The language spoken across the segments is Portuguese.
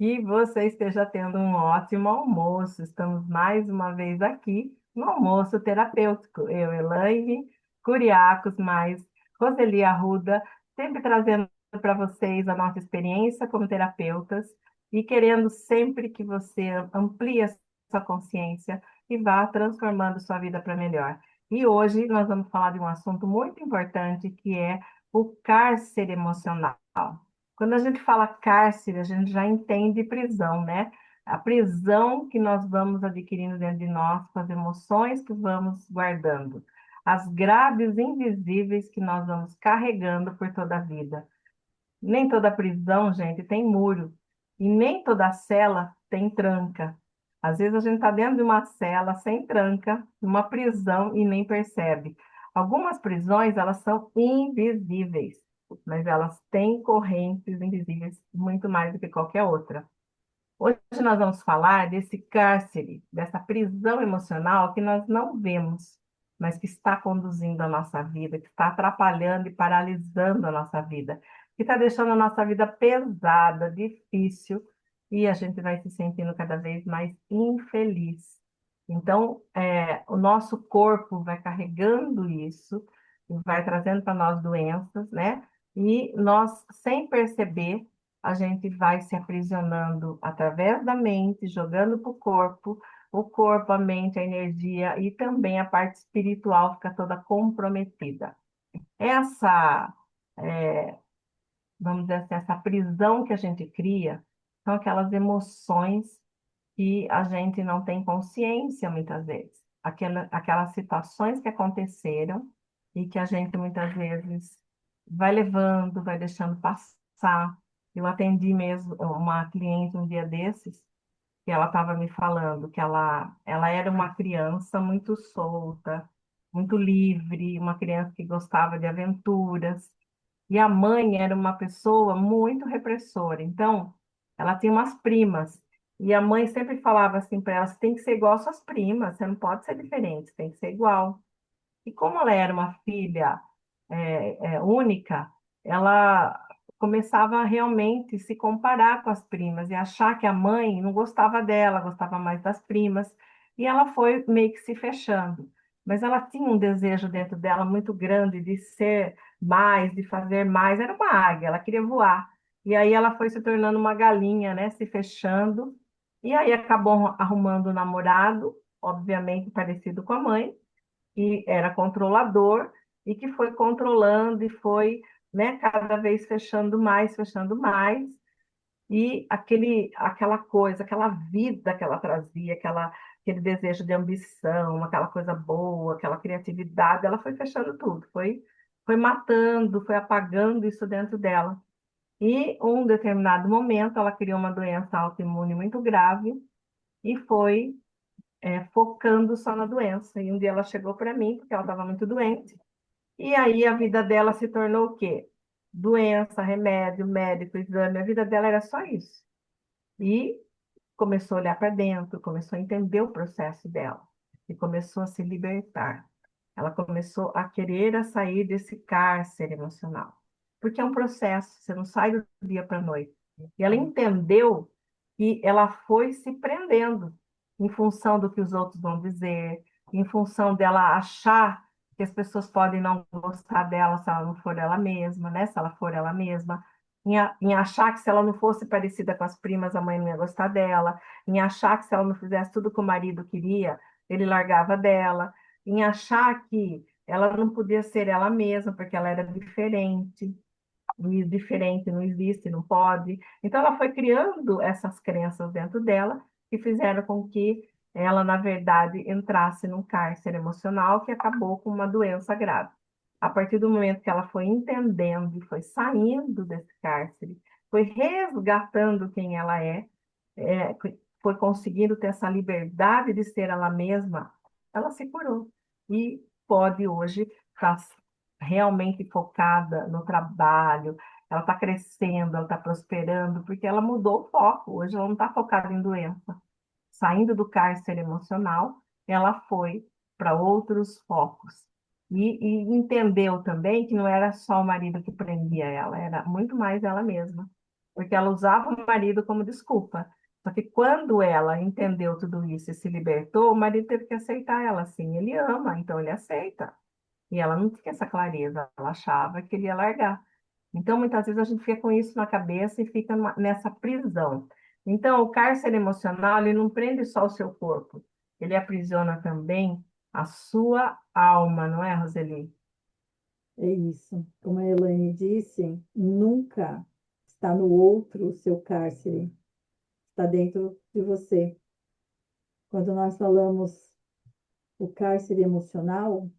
Que você esteja tendo um ótimo almoço. Estamos mais uma vez aqui no almoço terapêutico. Eu, Elaine Curiacos, mais Roseli Arruda, sempre trazendo para vocês a nossa experiência como terapeutas e querendo sempre que você amplie a sua consciência e vá transformando sua vida para melhor. E hoje nós vamos falar de um assunto muito importante que é o cárcere emocional. Quando a gente fala cárcere, a gente já entende prisão, né? A prisão que nós vamos adquirindo dentro de nós, com as emoções que vamos guardando, as grades invisíveis que nós vamos carregando por toda a vida. Nem toda prisão, gente, tem muro, e nem toda cela tem tranca. Às vezes a gente está dentro de uma cela sem tranca, numa prisão e nem percebe. Algumas prisões, elas são invisíveis, mas elas têm correntes invisíveis muito mais do que qualquer outra. Hoje nós vamos falar desse cárcere, dessa prisão emocional que nós não vemos, mas que está conduzindo a nossa vida, que está atrapalhando e paralisando a nossa vida, que está deixando a nossa vida pesada, difícil, e a gente vai se sentindo cada vez mais infeliz. Então, o nosso corpo vai carregando isso, vai trazendo para nós doenças, né? E nós, sem perceber, a gente vai se aprisionando através da mente, jogando para o corpo, a mente, a energia e também a parte espiritual fica toda comprometida. Essa, é, vamos dizer assim, essa prisão que a gente cria são aquelas emoções que a gente não tem consciência muitas vezes. Aquelas situações que aconteceram e que a gente muitas vezes vai levando, vai deixando passar. Eu atendi mesmo uma cliente um dia desses, que ela estava me falando que ela era uma criança muito solta, muito livre, uma criança que gostava de aventuras, e a mãe era uma pessoa muito repressora. Então, ela tinha umas primas. E a mãe sempre falava assim para ela: você tem que ser igual às suas primas, você não pode ser diferente, você tem que ser igual. E como ela era uma filha única, ela começava a realmente se comparar com as primas e achar que a mãe não gostava dela, gostava mais das primas. E ela foi meio que se fechando. Mas ela tinha um desejo dentro dela muito grande de ser mais, de fazer mais. Era uma águia, ela queria voar. E aí ela foi se tornando uma galinha, né? Se fechando. E aí acabou arrumando um namorado, obviamente parecido com a mãe, que era controlador e que foi controlando e foi, né, cada vez fechando mais, e aquela coisa, aquela vida que ela trazia, aquele desejo de ambição, aquela coisa boa, aquela criatividade, ela foi fechando tudo, foi matando, foi apagando isso dentro dela. E um determinado momento ela criou uma doença autoimune muito grave e foi focando só na doença. E um dia ela chegou para mim, porque ela estava muito doente, e aí a vida dela se tornou o quê? Doença, remédio, médico, exame, a vida dela era só isso. E começou a olhar para dentro, começou a entender o processo dela e começou a se libertar. Ela começou a querer sair desse cárcere emocional, porque é um processo, você não sai do dia para a noite. E ela entendeu que ela foi se prendendo em função do que os outros vão dizer, em função dela achar que as pessoas podem não gostar dela se ela não for ela mesma, né? Se ela for ela mesma, em achar que se ela não fosse parecida com as primas, a mãe não ia gostar dela, em achar que se ela não fizesse tudo que o marido queria, ele largava dela, em achar que ela não podia ser ela mesma porque ela era diferente, e diferente não existe, não pode. Então ela foi criando essas crenças dentro dela que fizeram com que ela, na verdade, entrasse num cárcere emocional que acabou com uma doença grave. A partir do momento que ela foi entendendo e foi saindo desse cárcere, foi resgatando quem ela é, foi conseguindo ter essa liberdade de ser ela mesma, ela se curou. E pode hoje estar realmente focada no trabalho, ela está crescendo, ela está prosperando, porque ela mudou o foco. Hoje ela não está focada em doença. Saindo do cárcere emocional, ela foi para outros focos. E entendeu também que não era só o marido que prendia ela, era muito mais ela mesma. porque ela usava o marido como desculpa. Só que quando ela entendeu tudo isso e se libertou, o marido teve que aceitar ela assim. Ele ama, então ele aceita. E ela não tinha essa clareza, ela achava que ele ia largar. Então, muitas vezes a gente fica com isso na cabeça e fica nessa prisão. Então, o cárcere emocional, ele não prende só o seu corpo, ele aprisiona também a sua alma, não é, Roseli? É isso. Como a Elaine disse, nunca está no outro o seu cárcere, está dentro de você. Quando nós falamos o cárcere emocional,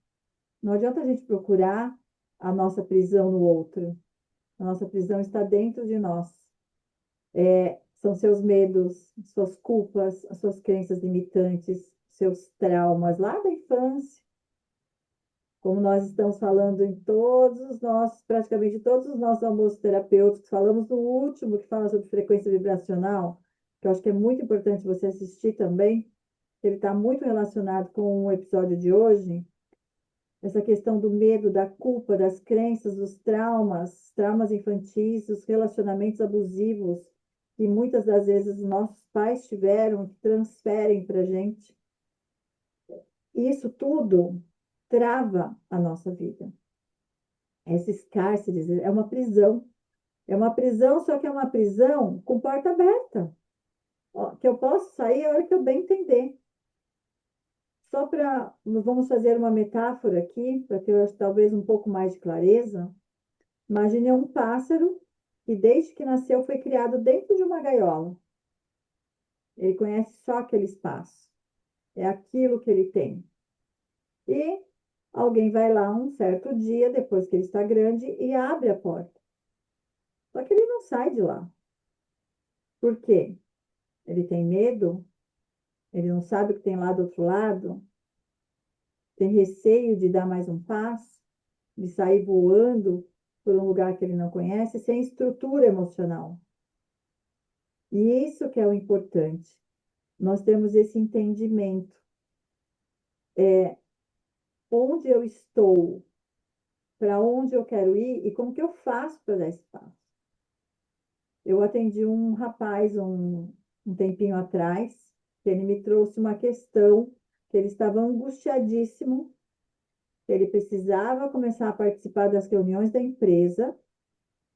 não adianta a gente procurar a nossa prisão no outro. A nossa prisão está dentro de nós. São seus medos, suas culpas, as suas crenças limitantes, seus traumas lá da infância, como nós estamos falando em todos os nossos, praticamente todos os nossos almoços terapêuticos, falamos no último que fala sobre frequência vibracional, que eu acho que é muito importante você assistir também, ele está muito relacionado com o episódio de hoje, essa questão do medo, da culpa, das crenças, dos traumas, traumas infantis, os relacionamentos abusivos, que muitas das vezes os nossos pais tiveram, que transferem para a gente. E isso tudo trava a nossa vida. Esses cárceres é uma prisão, só que é uma prisão com porta aberta, ó, que eu posso sair a hora que eu bem entender. Só para, vamos fazer uma metáfora aqui, para ter talvez um pouco mais de clareza. Imagine um pássaro que desde que nasceu foi criado dentro de uma gaiola. Ele conhece só aquele espaço. É aquilo que ele tem. E alguém vai lá um certo dia, depois que ele está grande, e abre a porta. Só que ele não sai de lá. Por quê? Ele tem medo? Ele não sabe o que tem lá do outro lado? Tem receio de dar mais um passo? De sair voando por um lugar que ele não conhece, sem estrutura emocional? E isso que é o importante. Nós temos esse entendimento. Onde eu estou, para onde eu quero ir e como que eu faço para dar esse passo. Eu atendi um rapaz um tempinho atrás, que ele me trouxe uma questão, que ele estava angustiadíssimo, que ele precisava começar a participar das reuniões da empresa,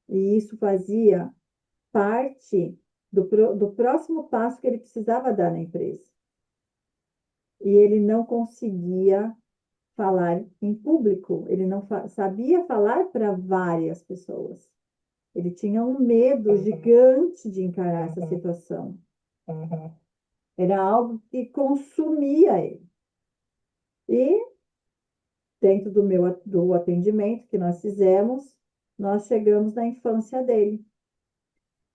e isso fazia parte do próximo passo que ele precisava dar na empresa. E ele não conseguia falar em público, ele não sabia falar para várias pessoas. Ele tinha um medo gigante de encarar essa situação. Uhum. Era algo que consumia ele. E dentro do atendimento que nós fizemos, nós chegamos na infância dele,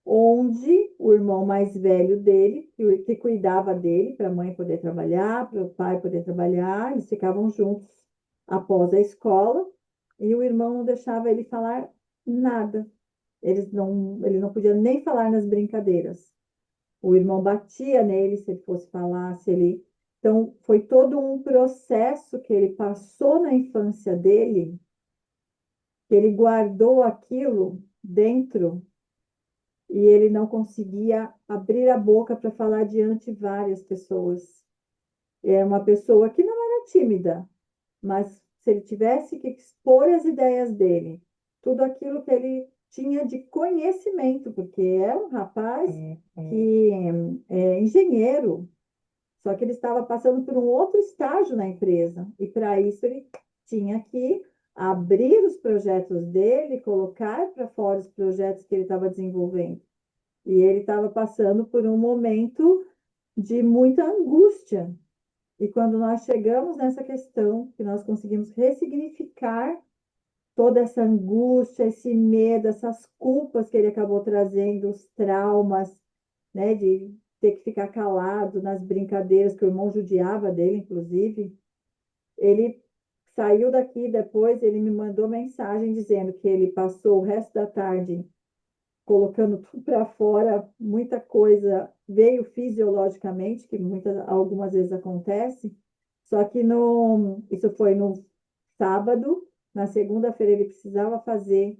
onde o irmão mais velho dele, que cuidava dele, para a mãe poder trabalhar, para o pai poder trabalhar, eles ficavam juntos após a escola, e o irmão não deixava ele falar nada. Ele não podia nem falar nas brincadeiras. O irmão batia nele se ele fosse falar, se ele. Então, foi todo um processo que ele passou na infância dele, que ele guardou aquilo dentro e ele não conseguia abrir a boca para falar diante de várias pessoas. É uma pessoa que não era tímida, mas se ele tivesse que expor as ideias dele, tudo aquilo que ele tinha de conhecimento, porque é um rapaz que é engenheiro, só que ele estava passando por um outro estágio na empresa, e para isso ele tinha que abrir os projetos dele, colocar para fora os projetos que ele estava desenvolvendo. E ele estava passando por um momento de muita angústia. E quando nós chegamos nessa questão, que nós conseguimos ressignificar toda essa angústia, esse medo, essas culpas que ele acabou trazendo, os traumas, né, de ter que ficar calado nas brincadeiras que o irmão judiava dele, inclusive, ele saiu daqui depois, ele me mandou mensagem dizendo que ele passou o resto da tarde colocando tudo para fora, muita coisa veio fisiologicamente, que algumas vezes acontece, só que isso foi no sábado, na segunda-feira ele precisava fazer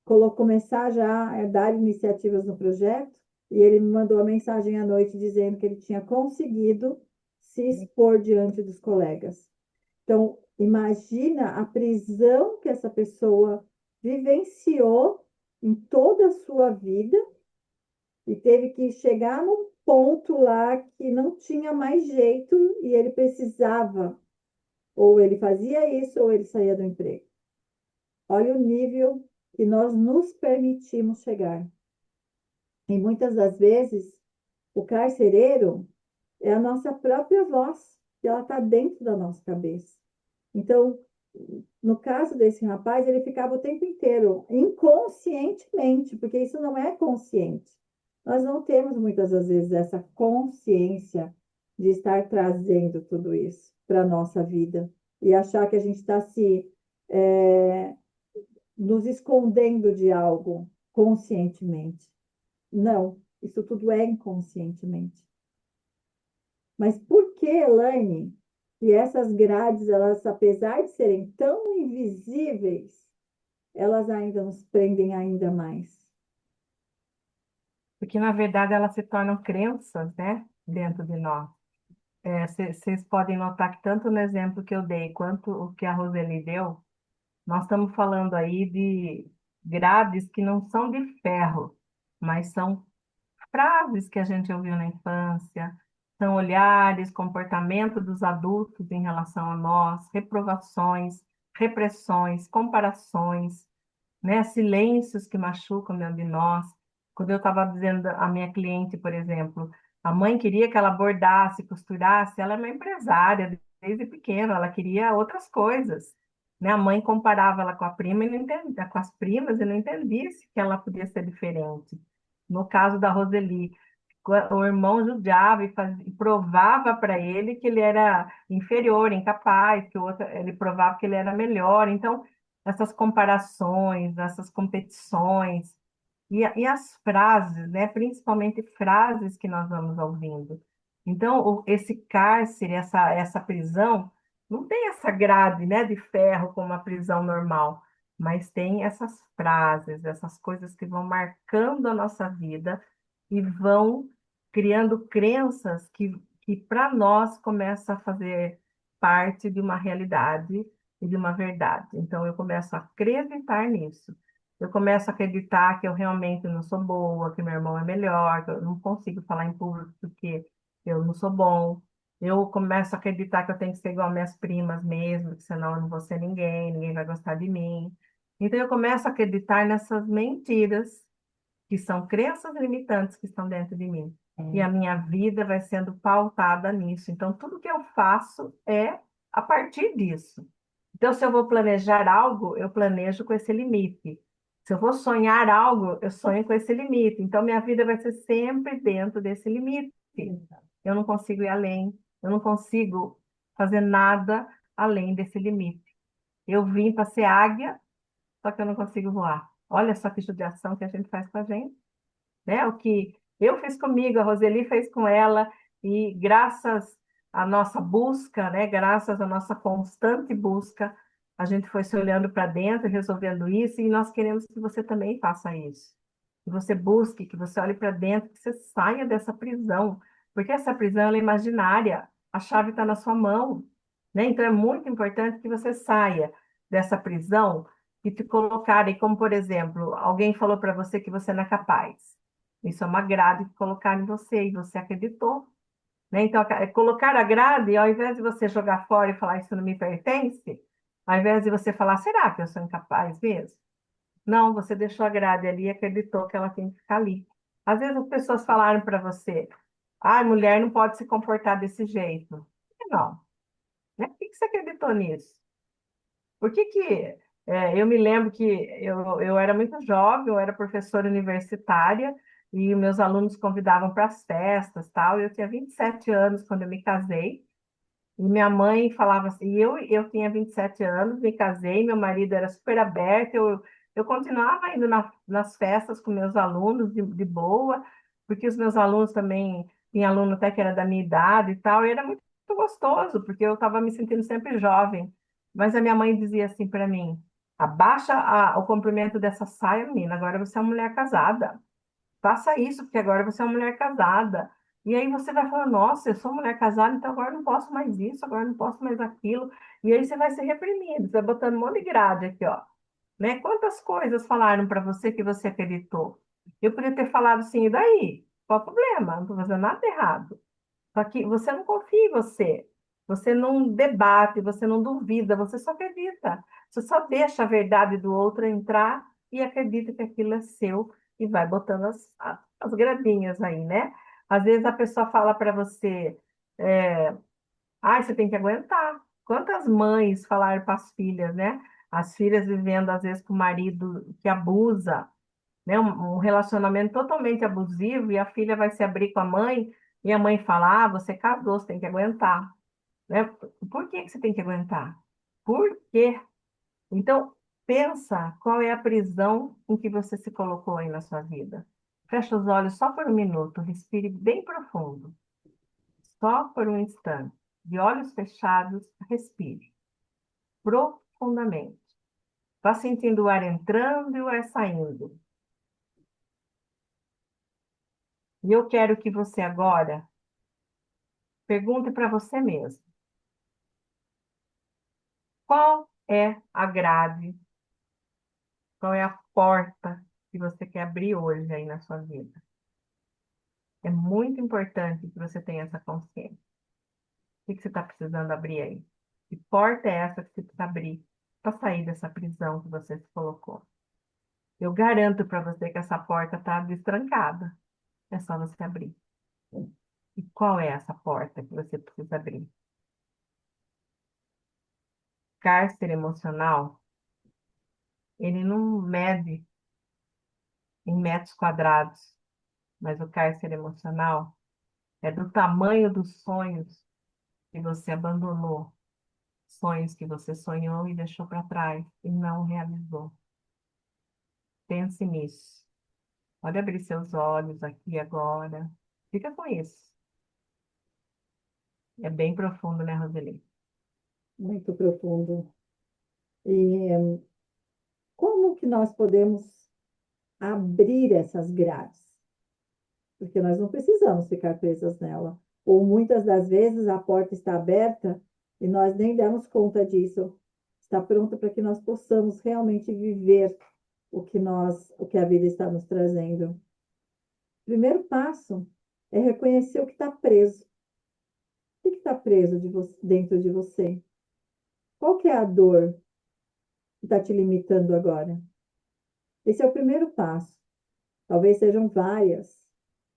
começar já a dar iniciativas no projeto, e ele me mandou a mensagem à noite dizendo que ele tinha conseguido se expor diante dos colegas. Então, imagina a prisão que essa pessoa vivenciou em toda a sua vida e teve que chegar num ponto lá que não tinha mais jeito e ele precisava, ou ele fazia isso, ou ele saía do emprego. Olha o nível que nós nos permitimos chegar. E muitas das vezes, o carcereiro é a nossa própria voz, que ela está dentro da nossa cabeça. Então, no caso desse rapaz, ele ficava o tempo inteiro inconscientemente, porque isso não é consciente. Nós não temos muitas das vezes essa consciência de estar trazendo tudo isso para a nossa vida e achar que a gente está se nos escondendo de algo conscientemente. Não, isso tudo é inconscientemente. Mas por que, Elaine, que essas grades, elas, apesar de serem tão invisíveis, elas ainda nos prendem ainda mais? Porque, na verdade, elas se tornam crenças, né, dentro de nós. Vocês podem notar que tanto no exemplo que eu dei, quanto o que a Roseli deu, nós estamos falando aí de grades que não são de ferro, mas são frases que a gente ouviu na infância, são olhares, comportamento dos adultos em relação a nós, reprovações, repressões, comparações, né? Silêncios que machucam dentro de nós. Quando eu estava dizendo à minha cliente, por exemplo, a mãe queria que ela bordasse, costurasse, ela é uma empresária desde pequena, ela queria outras coisas. Né? A mãe comparava ela com a prima e não entendia, com as primas e não entendia que ela podia ser diferente. No caso da Roseli, o irmão judiava e provava para ele que ele era inferior, incapaz, que o outro, ele provava que ele era melhor. Então, essas comparações, essas competições e as frases, né? Principalmente frases que nós vamos ouvindo. Então, esse cárcere, essa prisão, não tem essa grade, né, de ferro como a prisão normal, mas tem essas frases, essas coisas que vão marcando a nossa vida e vão criando crenças que para nós começa a fazer parte de uma realidade e de uma verdade. Então, eu começo a acreditar nisso. Eu começo a acreditar que eu realmente não sou boa, que meu irmão é melhor, que eu não consigo falar em público porque eu não sou bom. Eu começo a acreditar que eu tenho que ser igual minhas primas mesmo, que senão eu não vou ser ninguém, ninguém vai gostar de mim. Então, eu começo a acreditar nessas mentiras que são crenças limitantes que estão dentro de mim. E a minha vida vai sendo pautada nisso. Então, tudo que eu faço é a partir disso. Então, se eu vou planejar algo, eu planejo com esse limite. Se eu vou sonhar algo, eu sonho com esse limite. Então, minha vida vai ser sempre dentro desse limite. Eu não consigo ir além, eu não consigo fazer nada além desse limite. Eu vim para ser águia, só que eu não consigo voar. Olha só que judiação que a gente faz com a gente, né? O que eu fiz comigo, a Roseli fez com ela, e graças à nossa busca, né? Graças à nossa constante busca, a gente foi se olhando para dentro, resolvendo isso, e nós queremos que você também faça isso. Que você busque, que você olhe para dentro, que você saia dessa prisão, porque essa prisão ela é imaginária, a chave está na sua mão, né? Então é muito importante que você saia dessa prisão e te colocarem, como por exemplo, alguém falou para você que você não é capaz. Isso é uma grade que colocaram em você e você acreditou. Né? Então, colocar a grade, ao invés de você jogar fora e falar isso não me pertence, ao invés de você falar, será que eu sou incapaz mesmo? Não, você deixou a grade ali e acreditou que ela tem que ficar ali. Às vezes as pessoas falaram para você, ah, mulher não pode se comportar desse jeito. Não. Né? Por que que você acreditou nisso? Por que que eu me lembro que eu era muito jovem, eu era professora universitária e meus alunos convidavam para as festas, tal. Eu tinha 27 anos quando eu me casei e minha mãe falava assim, eu tinha 27 anos, me casei, meu marido era super aberto, eu continuava indo nas festas com meus alunos de boa, porque os meus alunos também, tinha aluno até que era da minha idade e tal, e era muito gostoso, porque eu estava me sentindo sempre jovem. Mas a minha mãe dizia assim para mim, Abaixa o comprimento dessa saia, menina. Agora você é uma mulher casada. Faça isso, porque agora você é uma mulher casada. E aí você vai falar, nossa, eu sou mulher casada, então agora eu não posso mais isso, agora eu não posso mais aquilo. E aí você vai ser reprimido, você vai botando um monte de grade aqui, ó. Né? Quantas coisas falaram para você que você acreditou? Eu podia ter falado sim, e daí? Qual o problema? Não estou fazendo nada errado. Só que você não confia em você. Você não debate, você não duvida, você só acredita. Você só deixa a verdade do outro entrar e acredita que aquilo é seu e vai botando as gradinhas aí, né? Às vezes a pessoa fala para você, você tem que aguentar. Quantas mães falaram para as filhas, né? As filhas vivendo, às vezes, com o marido que abusa, né? Um relacionamento totalmente abusivo e a filha vai se abrir com a mãe e a mãe fala, você casou, você tem que aguentar, né? Por que que você tem que aguentar? Por quê? Então, pensa qual é a prisão em que você se colocou aí na sua vida. Fecha os olhos só por um minuto, respire bem profundo, só por um instante. De olhos fechados, respire profundamente. Vá sentindo o ar entrando e o ar saindo. E eu quero que você agora pergunte para você mesmo: qual é a grade, qual é a porta que você quer abrir hoje aí na sua vida? É muito importante que você tenha essa consciência. O que você está precisando abrir aí? Que porta é essa que você precisa abrir para sair dessa prisão que você se colocou? Eu garanto para você que essa porta está destrancada. É só você abrir. E qual é essa porta que você precisa abrir? Cárcere emocional, ele não mede em metros quadrados, mas o cárcere emocional é do tamanho dos sonhos que você abandonou, sonhos que você sonhou e deixou para trás e não realizou. Pense nisso. Pode abrir seus olhos aqui agora. Fica com isso. É bem profundo, né, Roseli? Muito profundo. E como que nós podemos abrir essas grades? Porque nós não precisamos ficar presas nela. Ou muitas das vezes a porta está aberta e nós nem damos conta disso. Está pronta para que nós possamos realmente viver o que a vida está nos trazendo. O primeiro passo é reconhecer o que está preso. O que está preso dentro de você? Qual que é a dor que está te limitando agora? Esse é o primeiro passo. Talvez sejam várias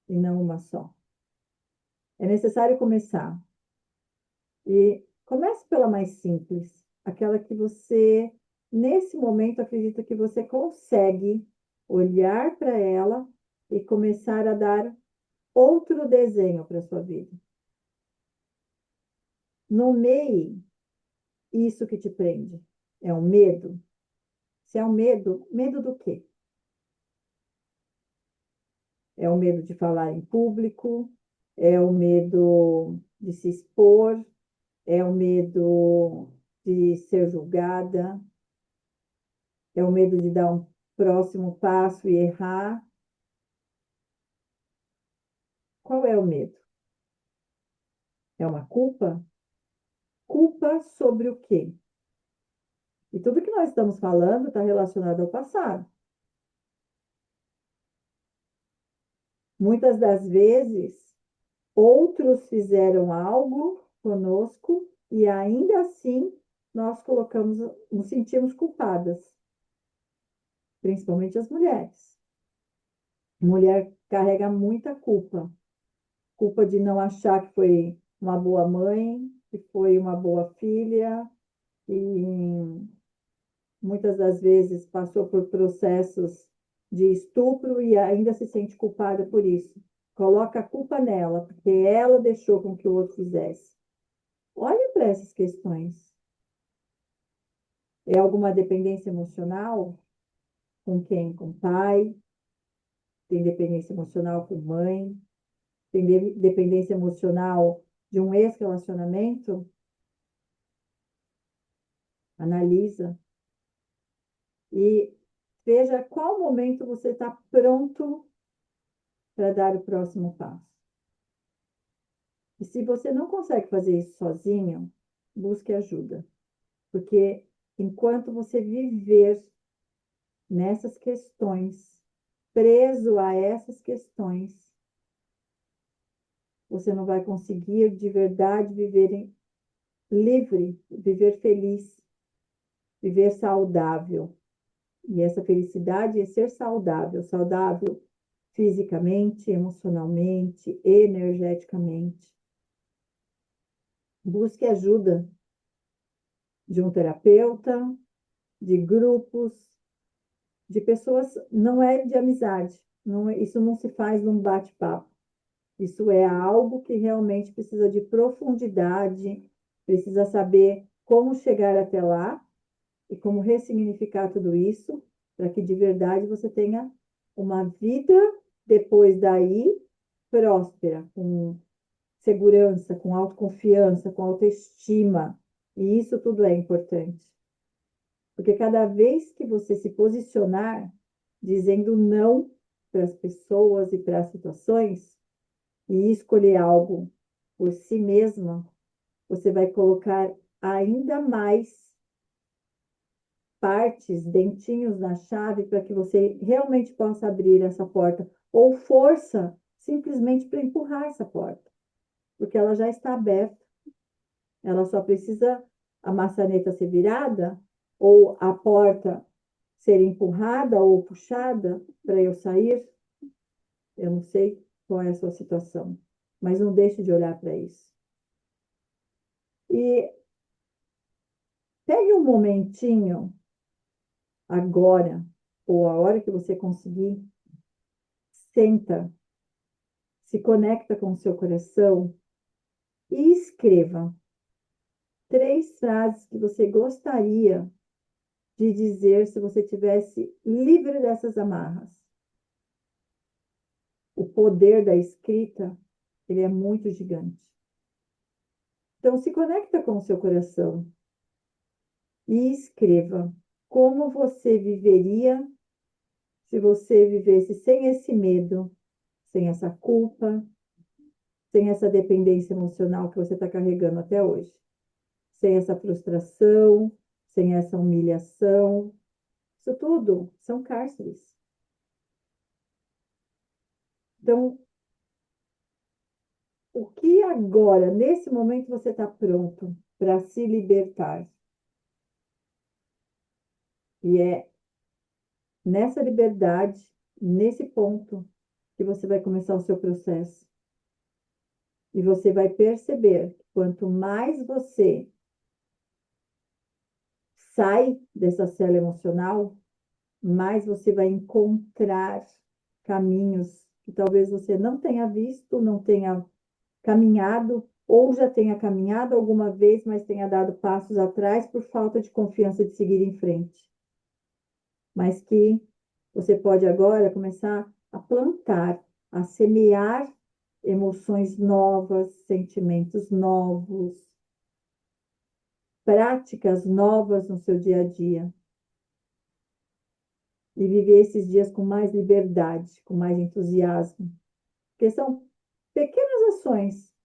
e não uma só. É necessário começar. E comece pela mais simples, aquela que você, nesse momento, acredita que você consegue olhar para ela e começar a dar outro desenho para a sua vida. Nomeie isso que te prende. É um medo? Se é um medo, medo do quê? É o medo de falar em público? É o medo de se expor? É o medo de ser julgada? É o medo de dar um próximo passo e errar? Qual é o medo? É uma culpa? Culpa sobre o quê? E tudo que nós estamos falando está relacionado ao passado. Muitas das vezes, outros fizeram algo conosco e ainda assim nós nos sentimos culpadas, principalmente as mulheres. Mulher carrega muita culpa. Culpa de não achar que foi uma boa mãe, que foi uma boa filha, e muitas das vezes passou por processos de estupro e ainda se sente culpada por isso. Coloca a culpa nela, porque ela deixou com que o outro fizesse. Olhe para essas questões. É alguma dependência emocional? Com quem? Com pai? Tem dependência emocional com mãe? Tem dependência emocional de um ex-relacionamento? Analisa. e veja qual momento você está pronto para dar o próximo passo. E se você não consegue fazer isso sozinho, busque ajuda. Porque enquanto você viver nessas questões, preso a essas questões, você não vai conseguir de verdade viver livre, viver feliz, viver saudável. E essa felicidade é ser saudável, saudável fisicamente, emocionalmente, energeticamente. Busque ajuda de um terapeuta, de grupos, de pessoas, não é de amizade, não, isso não se faz num bate-papo. Isso é algo que realmente precisa de profundidade, precisa saber como chegar até lá e como ressignificar tudo isso, para que de verdade você tenha uma vida depois daí próspera, com segurança, com autoconfiança, com autoestima. E isso tudo é importante. Porque cada vez que você se posicionar dizendo não para as pessoas e para as situações e escolher algo por si mesma, você vai colocar ainda mais partes, dentinhos na chave para que você realmente possa abrir essa porta ou força simplesmente para empurrar essa porta, porque ela já está aberta. Ela só precisa a maçaneta ser virada ou a porta ser empurrada ou puxada para eu sair. Eu não sei qual é a sua situação, mas não deixe de olhar para isso. E pegue um momentinho agora, ou a hora que você conseguir, senta, se conecta com o seu coração e escreva 3 frases que você gostaria de dizer se você tivesse livre dessas amarras. O poder da escrita, ele é muito gigante. Então, se conecta com o seu coração e escreva como você viveria se você vivesse sem esse medo, sem essa culpa, sem essa dependência emocional que você está carregando até hoje, sem essa frustração, sem essa humilhação. Isso tudo são cárceres. Então, o que agora, nesse momento, você está pronto para se libertar? E é nessa liberdade, nesse ponto, que você vai começar o seu processo. E você vai perceber que quanto mais você sai dessa cela emocional, mais você vai encontrar caminhos que talvez você não tenha visto, não tenha caminhado, ou já tenha caminhado alguma vez, mas tenha dado passos atrás por falta de confiança de seguir em frente. Mas que você pode agora começar a plantar, a semear emoções novas, sentimentos novos, práticas novas no seu dia a dia. E viver esses dias com mais liberdade, com mais entusiasmo. Porque são pequenas ações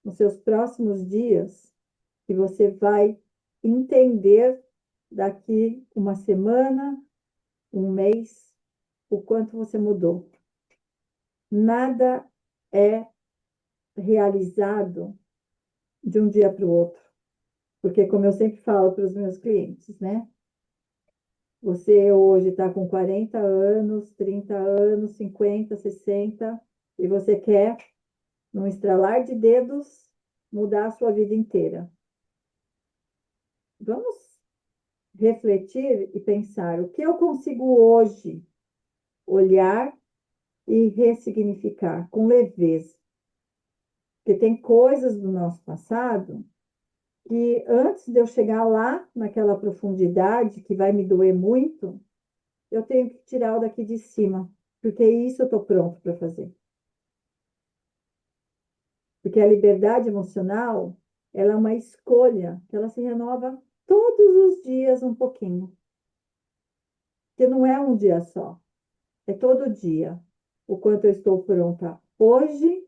nos seus próximos dias que você vai entender daqui uma semana, um mês, o quanto você mudou. Nada é realizado de um dia para o outro. Porque, como eu sempre falo para os meus clientes, né? Você hoje está com 40 anos, 30 anos, 50, 60, e você quer, num estralar de dedos, mudar a sua vida inteira. Vamos refletir e pensar o que eu consigo hoje olhar e ressignificar com leveza. Porque tem coisas do nosso passado que antes de eu chegar lá, naquela profundidade que vai me doer muito, eu tenho que tirar o daqui de cima, porque isso eu estou pronto para fazer. Porque a liberdade emocional, ela é uma escolha, que ela se renova todos os dias um pouquinho. Porque não é um dia só, é todo dia. O quanto eu estou pronta hoje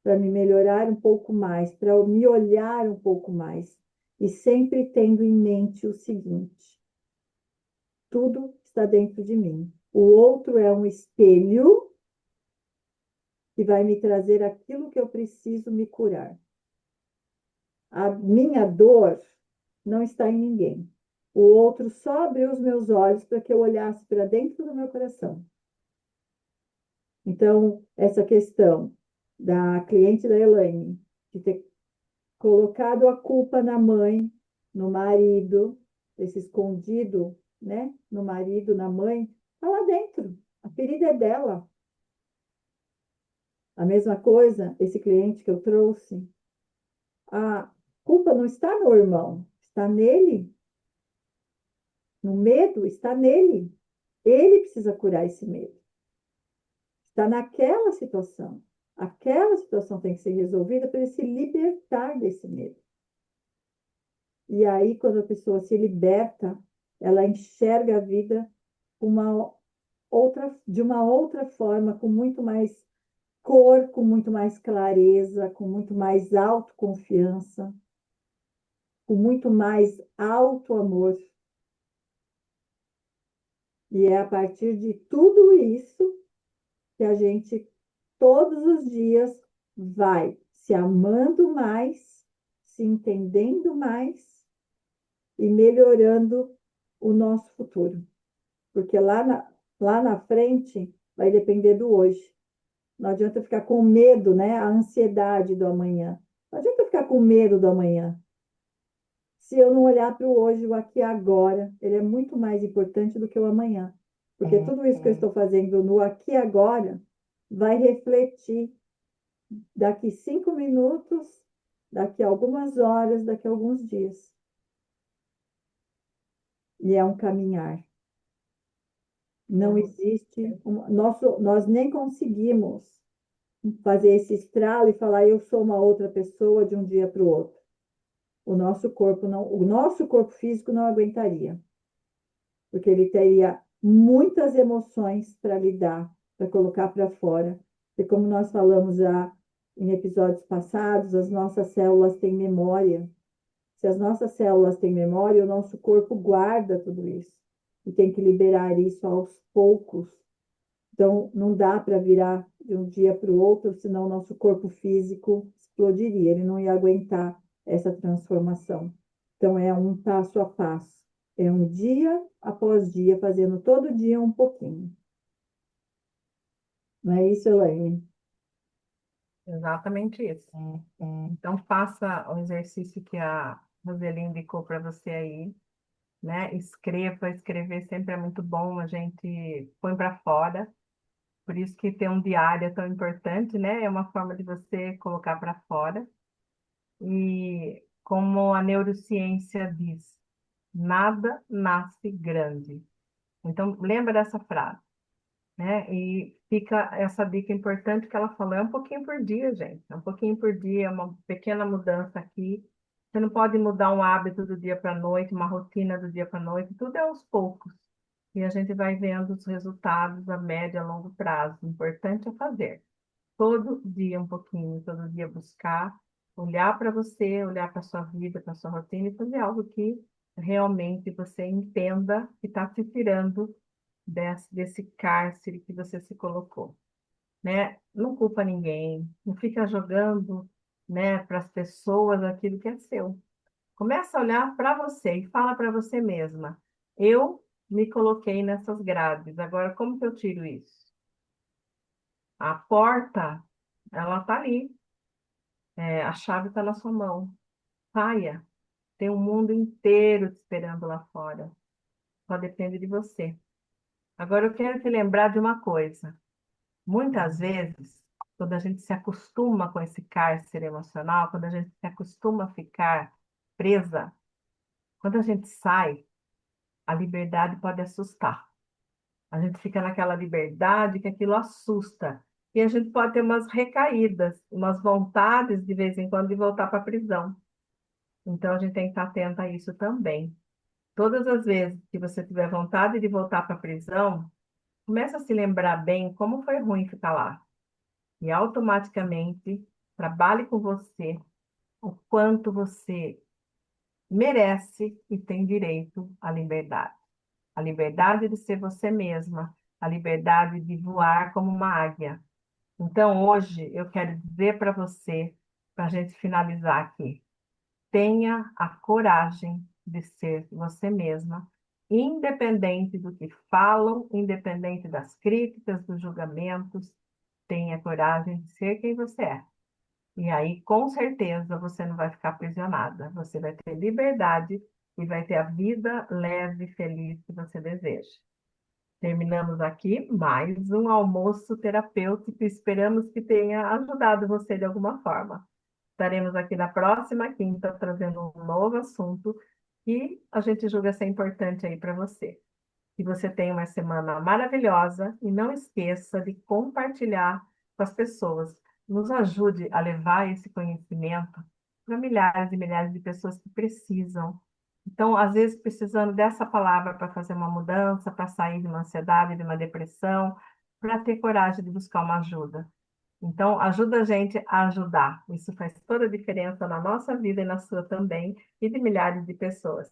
para me melhorar um pouco mais, para eu me olhar um pouco mais. E sempre tendo em mente o seguinte: tudo está dentro de mim. O outro é um espelho que vai me trazer aquilo que eu preciso me curar. A minha dor não está em ninguém. O outro só abriu os meus olhos para que eu olhasse para dentro do meu coração. Então, essa questão da cliente da Elaine, de ter colocado a culpa na mãe, no marido, esse escondido, né, no marido, na mãe, está lá dentro. A ferida é dela. A mesma coisa, esse cliente que eu trouxe, a culpa não está no irmão, está nele. No medo está nele. Ele precisa curar esse medo. Está naquela situação. Aquela situação tem que ser resolvida para ele se libertar desse medo. E aí, quando a pessoa se liberta, ela enxerga a vida de uma outra forma, com muito mais cor, com muito mais clareza, com muito mais autoconfiança, com muito mais auto-amor. E é a partir de tudo isso que a gente, todos os dias, vai se amando mais, se entendendo mais e melhorando o nosso futuro. Porque lá na frente vai depender do hoje. Não adianta ficar com medo, né? A ansiedade do amanhã. Não adianta ficar com medo do amanhã. Se eu não olhar para o hoje, o aqui e agora, ele é muito mais importante do que o amanhã. Porque tudo isso que eu estou fazendo no aqui e agora vai refletir daqui 5 minutos, daqui a algumas horas, daqui a alguns dias. E é um caminhar. Não existe, nós nem conseguimos fazer esse estralo e falar eu sou uma outra pessoa de um dia para o outro. O nosso corpo físico não aguentaria, porque ele teria muitas emoções para lidar, para colocar para fora. E como nós falamos já em episódios passados, as nossas células têm memória. Se as nossas células têm memória, o nosso corpo guarda tudo isso. E tem que liberar isso aos poucos. Então, não dá para virar de um dia para o outro, senão o nosso corpo físico explodiria, ele não ia aguentar essa transformação. Então, é um passo a passo. É um dia após dia, fazendo todo dia um pouquinho. Não é isso, Elaine? Exatamente isso. Então, faça o exercício que a Roseli indicou para você aí, né? Escreva, escrever sempre é muito bom, a gente põe para fora. Por isso que ter um diário é tão importante, né? É uma forma de você colocar para fora. E como a neurociência diz, nada nasce grande. Então, lembra dessa frase, né? E fica essa dica importante que ela falou, é um pouquinho por dia, gente. É um pouquinho por dia, uma pequena mudança aqui. Você não pode mudar um hábito do dia para a noite, uma rotina do dia para a noite, tudo é aos poucos. E a gente vai vendo os resultados a médio e a longo prazo. O importante é fazer. Todo dia um pouquinho, todo dia buscar, olhar para você, olhar para a sua vida, para a sua rotina e fazer algo que realmente você entenda que está te tirando desse cárcere que você se colocou, né? Não culpa ninguém, não fica jogando, né, para as pessoas aquilo que é seu. Começa a olhar para você e fala para você mesma: eu me coloquei nessas grades, agora como que eu tiro isso? A porta, ela está ali, a chave está na sua mão. Saia, tem um mundo inteiro te esperando lá fora. Só depende de você. Agora eu quero te lembrar de uma coisa. Muitas vezes, quando a gente se acostuma com esse cárcere emocional, quando a gente se acostuma a ficar presa, quando a gente sai, a liberdade pode assustar. A gente fica naquela liberdade que aquilo assusta. E a gente pode ter umas recaídas, umas vontades de vez em quando de voltar para a prisão. Então a gente tem que estar atento a isso também. Todas as vezes que você tiver vontade de voltar para a prisão, começa a se lembrar bem como foi ruim ficar lá. E automaticamente trabalhe com você o quanto você merece e tem direito à liberdade. A liberdade de ser você mesma, a liberdade de voar como uma águia. Então, hoje, eu quero dizer para você, para a gente finalizar aqui, tenha a coragem de ser você mesma, independente do que falam, independente das críticas, dos julgamentos, tenha coragem de ser quem você é. E aí, com certeza, você não vai ficar aprisionada. Você vai ter liberdade e vai ter a vida leve e feliz que você deseja. Terminamos aqui mais um almoço terapêutico. Esperamos que tenha ajudado você de alguma forma. Estaremos aqui na próxima quinta trazendo um novo assunto que a gente julga ser importante aí para você. Que você tenha uma semana maravilhosa e não esqueça de compartilhar com as pessoas. Nos ajude a levar esse conhecimento para milhares e milhares de pessoas que precisam. Então, às vezes, precisando dessa palavra para fazer uma mudança, para sair de uma ansiedade, de uma depressão, para ter coragem de buscar uma ajuda. Então, ajuda a gente a ajudar. Isso faz toda a diferença na nossa vida e na sua também, e de milhares de pessoas.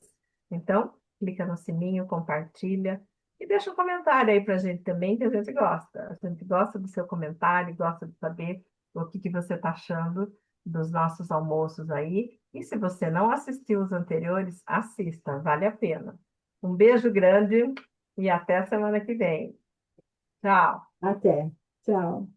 Então, clica no sininho, compartilha e deixa um comentário aí para a gente também, que a gente gosta. A gente gosta do seu comentário, gosta de saber o que que você está achando dos nossos almoços aí. E se você não assistiu os anteriores, assista, vale a pena. Um beijo grande e até a semana que vem. Tchau! Até. Tchau.